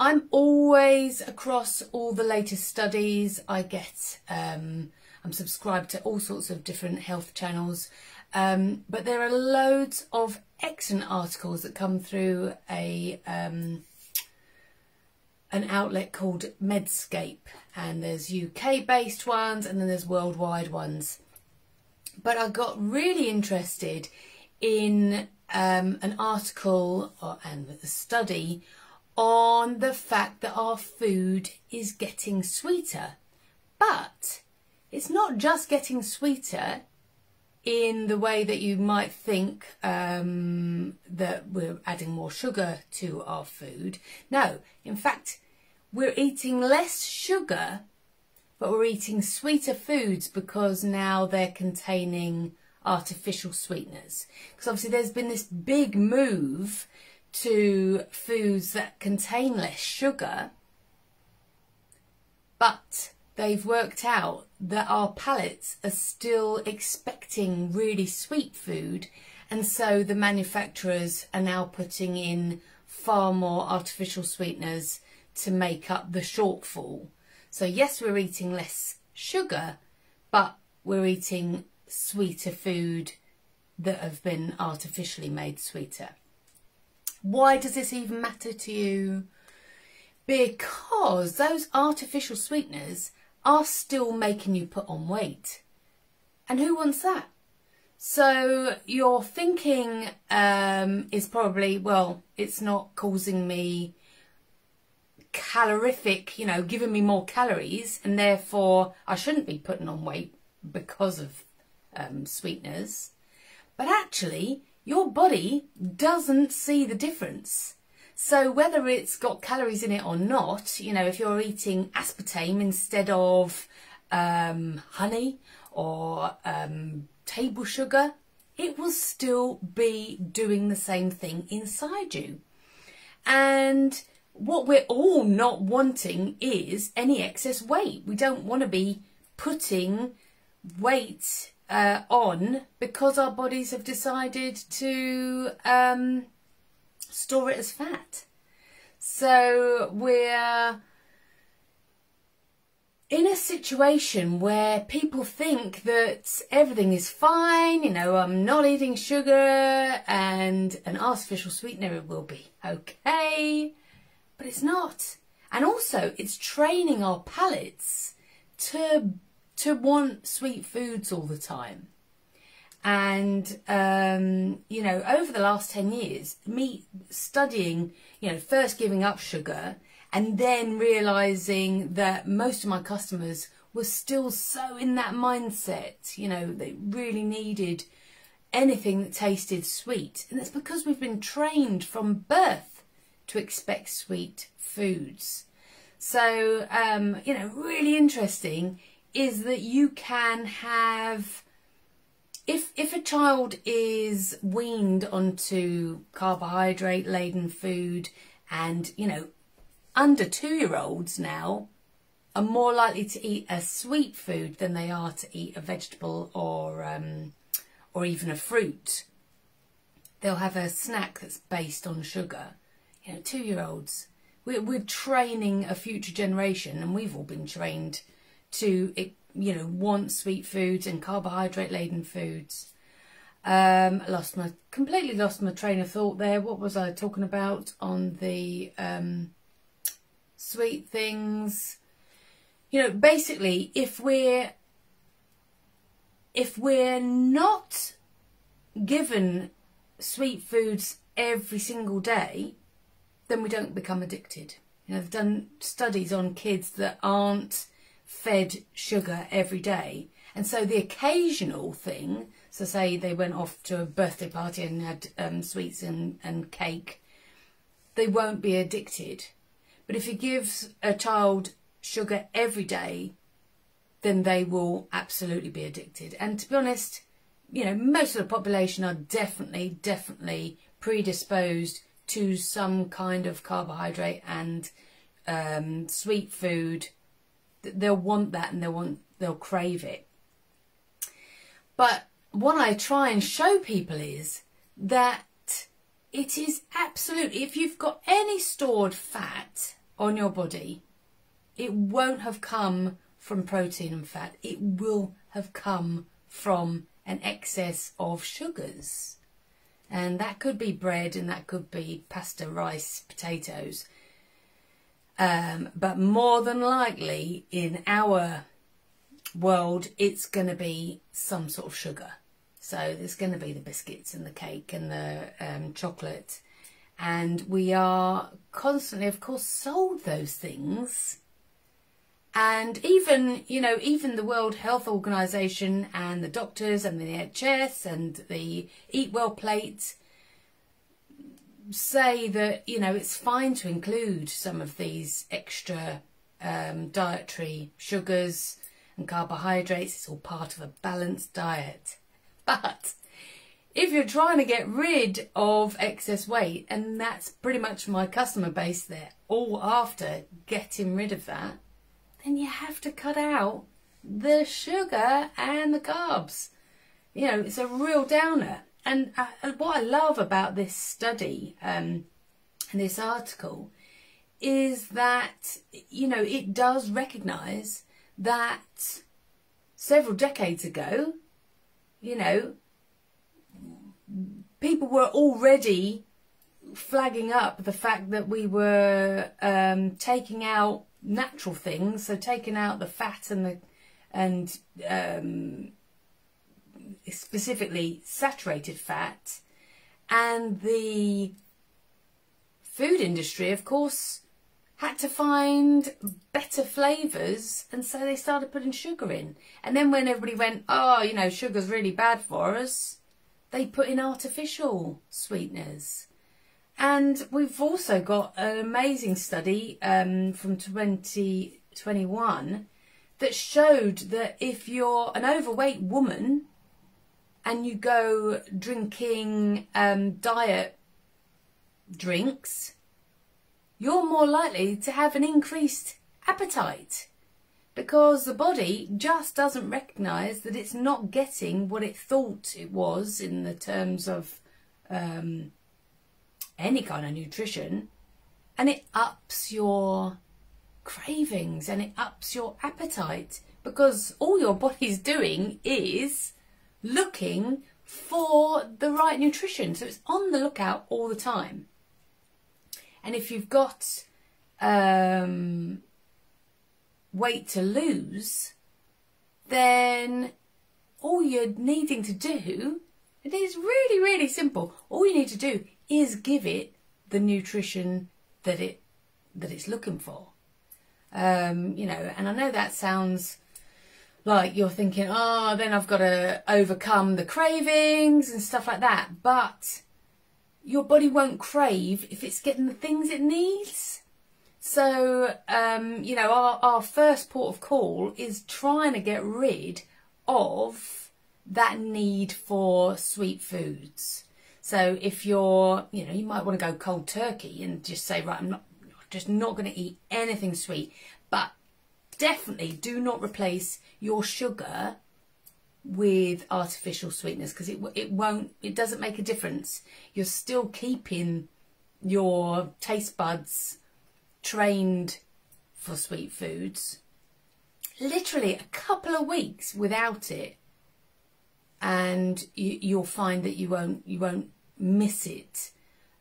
I'm always across all the latest studies. I get, I'm subscribed to all sorts of different health channels, but there are loads of excellent articles that come through an outlet called Medscape, and there's UK based ones and then there's worldwide ones. But I got really interested in an article and a study on the fact that our food is getting sweeter. But it's not just getting sweeter in the way that you might think, that we're adding more sugar to our food. No, in fact, we're eating less sugar, but we're eating sweeter foods because now they're containing artificial sweeteners. Because obviously there's been this big move to foods that contain less sugar, but they've worked out that our palates are still expecting really sweet food, and so the manufacturers are now putting in far more artificial sweeteners to make up the shortfall. So yes, we're eating less sugar, but we're eating sweeter food that have been artificially made sweeter. Why does this even matter to you? Because those artificial sweeteners are still making you put on weight. And who wants that? So your thinking is probably, well, it's not causing me calorific, you know, giving me more calories, and therefore I shouldn't be putting on weight because of sweeteners. But actually, your body doesn't see the difference. So whether it's got calories in it or not, you know, if you're eating aspartame instead of honey or table sugar, it will still be doing the same thing inside you. And what we're all not wanting is any excess weight. We don't want to be putting weight on because our bodies have decided to store it as fat. So we're in a situation where people think that everything is fine, you know, I'm not eating sugar and an artificial sweetener will be okay, but it's not. And also it's training our palates to want sweet foods all the time. And, you know, over the last 10 years, me studying, you know, first giving up sugar and then realising that most of my customers were still so in that mindset, you know, they really needed anything that tasted sweet. And that's because we've been trained from birth to expect sweet foods. So, you know, really interesting is that you can have, if a child is weaned onto carbohydrate-laden food, and, you know, under 2-year-olds now are more likely to eat a sweet food than they are to eat a vegetable or even a fruit. They'll have a snack that's based on sugar. You know, 2-year-olds. We're training a future generation, and we've all been trained to, you know, want sweet foods and carbohydrate-laden foods. Completely lost my train of thought there. What was I talking about on the sweet things? You know, basically, if we're not given sweet foods every single day, then we don't become addicted. You know, they've done studies on kids that aren't fed sugar every day, and so the occasional thing, so say they went off to a birthday party and had sweets and cake, they won't be addicted. But if you give a child sugar every day, then they will absolutely be addicted. And to be honest, you know, most of the population are definitely predisposed to some kind of carbohydrate and sweet food. They'll want that, and they'll crave it. But what I try and show people is that it is absolutely, if you've got any stored fat, on your body, it won't have come from protein and fat. It will have come from an excess of sugars. And that could be bread, and that could be pasta, rice, potatoes. But more than likely in our world, it's going to be some sort of sugar. So there's going to be the biscuits and the cake and the chocolate. And we are constantly, of course, sold those things. And even, you know, even the World Health Organization and the doctors and the NHS and the Eat Well plate say that, you know, it's fine to include some of these extra dietary sugars and carbohydrates. It's all part of a balanced diet. But if you're trying to get rid of excess weight, and that's pretty much my customer base, they're all after getting rid of that, then you have to cut out the sugar and the carbs. You know, it's a real downer. And what I love about this study and this article is that, you know, it does recognise that several decades ago, you know, people were already flagging up the fact that we were taking out natural things, so taking out the fat and specifically saturated fat, and the food industry, of course, had to find better flavours, and so they started putting sugar in. And then when everybody went, oh, you know, sugar's really bad for us, they put in artificial sweeteners. And we've also got an amazing study from 2021 that showed that if you're an overweight woman and you go drinking diet drinks, you're more likely to have an increased appetite, because the body just doesn't recognise that it's not getting what it thought it was in the terms of any kind of nutrition, and it ups your cravings and it ups your appetite, because all your body's doing is looking for the right nutrition. So it's on the lookout all the time. And if you've got weight to lose, then all you're needing to do, it is really, really simple. All you need to do is give it the nutrition that it's looking for. You know, and I know that sounds like you're thinking, oh, then I've got to overcome the cravings and stuff like that. But your body won't crave if it's getting the things it needs. So, you know, our first port of call is trying to get rid of that need for sweet foods. So if you're, you know, you might want to go cold turkey and just say, right, I'm just not going to eat anything sweet. But definitely do not replace your sugar with artificial sweeteners, because it doesn't make a difference. You're still keeping your taste buds trained for sweet foods. Literally a couple of weeks without it, and you'll find that you won't miss it.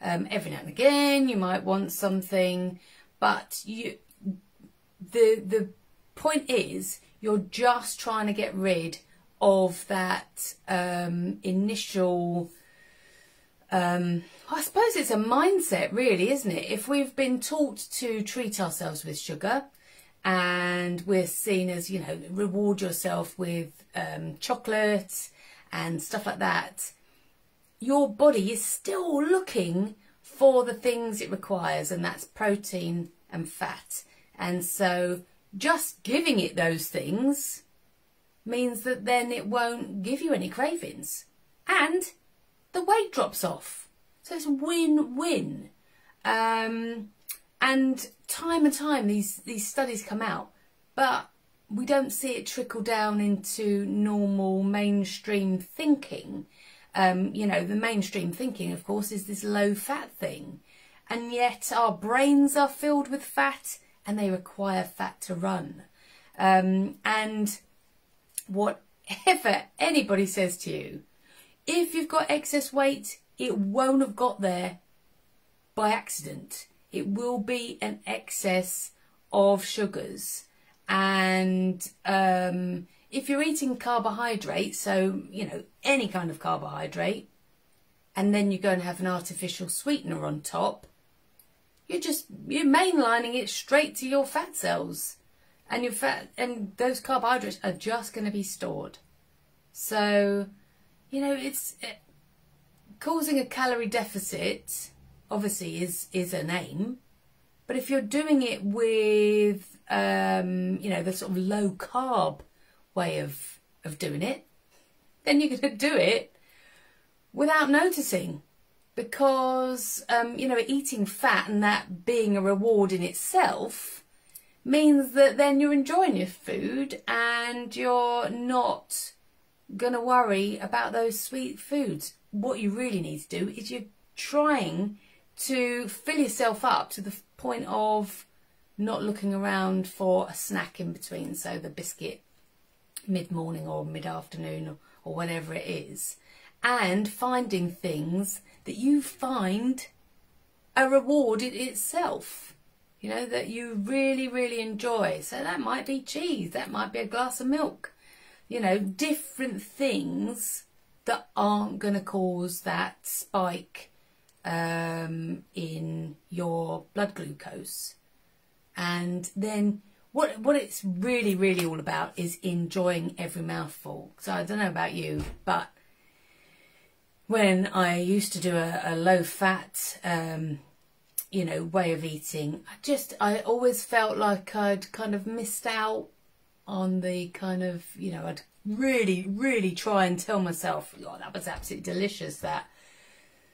Every now and again you might want something, but the point is you're just trying to get rid of that initial I suppose it's a mindset, really, isn't it? If we've been taught to treat ourselves with sugar, and we're seen as, you know, reward yourself with chocolate and stuff like that, your body is still looking for the things it requires, and that's protein and fat. And so just giving it those things means that then it won't give you any cravings, and the weight drops off. So it's win-win. And time these studies come out, but we don't see it trickle down into normal mainstream thinking. You know, the mainstream thinking, of course, is this low-fat thing. and yet our brains are filled with fat and they require fat to run. And whatever anybody says to you, if you've got excess weight, it won't have got there by accident. It will be an excess of sugars. And if you're eating carbohydrate, so, you know, any kind of carbohydrate, and then you're going to have an artificial sweetener on top, you're mainlining it straight to your fat cells. And your fat and those carbohydrates are just going to be stored. So, you know, causing a calorie deficit obviously is an aim, but if you're doing it with you know, the sort of low carb way of doing it, then you're going to do it without noticing, because you know, eating fat and that being a reward in itself means that then you're enjoying your food and you're not going to worry about those sweet foods. What you really need to do is you're trying to fill yourself up to the point of not looking around for a snack in between, so the biscuit mid-morning or mid-afternoon or whatever it is, and finding things that you find a reward in itself. You know, that you really, really enjoy. So that might be cheese, that might be a glass of milk. You know, different things that aren't going to cause that spike in your blood glucose. And then what it's really, really all about is enjoying every mouthful. So I don't know about you, but when I used to do a low-fat you know, way of eating, I always felt like I'd kind of missed out on the kind of, you know, I'd really, really try and tell myself, oh, that was absolutely delicious, that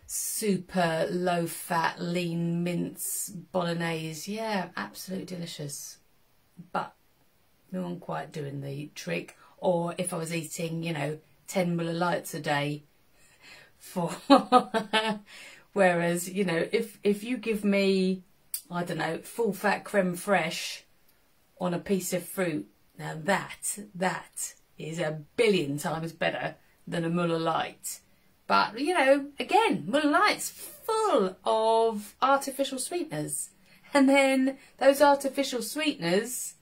super low fat, lean mince bolognese. Yeah, absolutely delicious. But we weren't quite doing the trick. Or if I was eating, you know, 10 Muller Lights a day for... Whereas, you know, if you give me, I don't know, full fat creme fraiche on a piece of fruit, now that is a billion times better than a Muller Light. But, you know, again, Muller Light's full of artificial sweeteners. And then those artificial sweeteners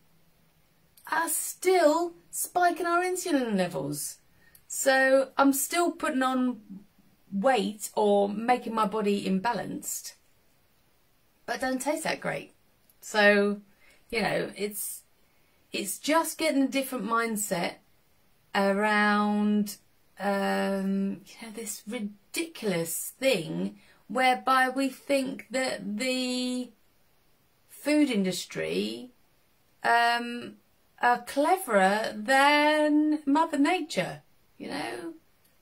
are still spiking our insulin levels. So I'm still putting on weight or making my body imbalanced, but it doesn't taste that great. So, you know, it's just getting a different mindset around you know, this ridiculous thing whereby we think that the food industry are cleverer than Mother Nature. You know,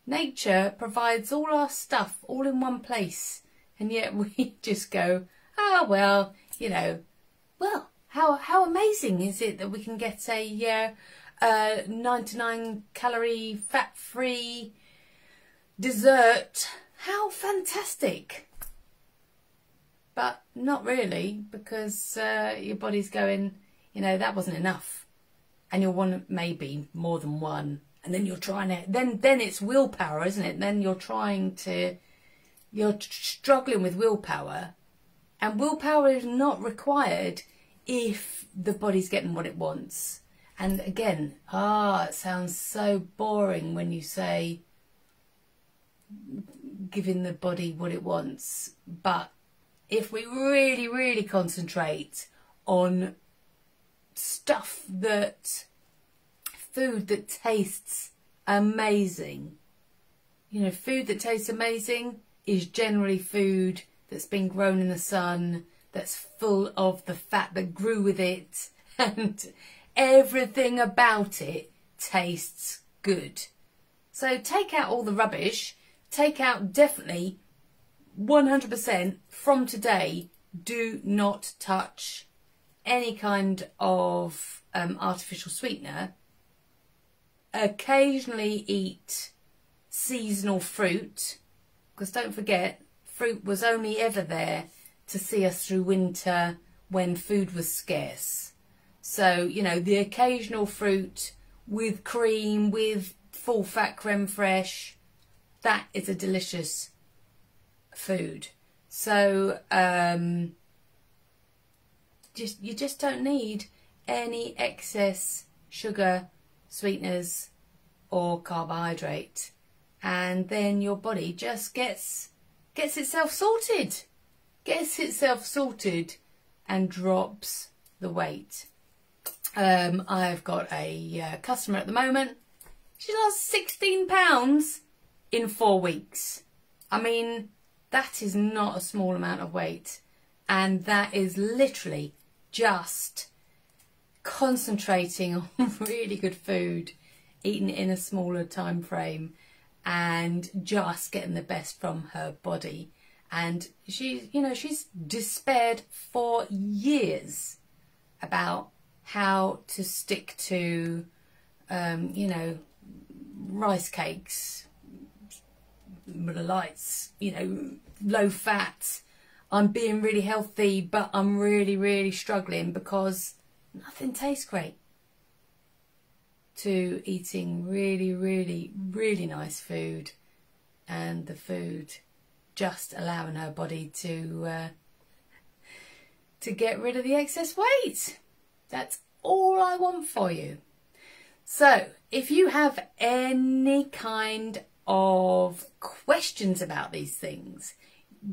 nature provides all our stuff all in one place, and yet we just go, oh well, you know, well, how amazing is it that we can get a 99 calorie fat free dessert? How fantastic! But not really, because your body's going, you know, that wasn't enough, and you'll want maybe more than one. And then you're trying to, then it's willpower, isn't it? Then you're struggling with willpower. And willpower is not required if the body's getting what it wants. And again, it sounds so boring when you say giving the body what it wants. But if we really, really concentrate on stuff food that tastes amazing. You know, food that tastes amazing is generally food that's been grown in the sun, that's full of the fat that grew with it, and everything about it tastes good. So take out all the rubbish, take out definitely 100% from today, do not touch any kind of artificial sweetener. Occasionally eat seasonal fruit, because don't forget, fruit was only ever there to see us through winter when food was scarce. So, you know, the occasional fruit with cream, with full fat creme fraiche, that is a delicious food. So you just don't need any excess sugar, sweeteners or carbohydrate, and then your body just gets itself sorted, and drops the weight. I've got a customer at the moment. She lost 16 pounds in 4 weeks. I mean, that is not a small amount of weight, and that is literally just concentrating on really good food, eating it in a smaller time frame, and just getting the best from her body. And she's despaired for years about how to stick to rice cakes, lights, low fat. I'm being really healthy, but I'm really struggling because nothing tastes great to eating really nice food, and the food just allowing her body to get rid of the excess weight. That's all I want for you. So if you have any kind of questions about these things,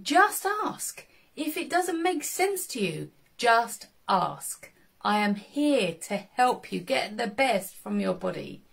just ask. If it doesn't make sense to you, just ask. I am here to help you get the best from your body.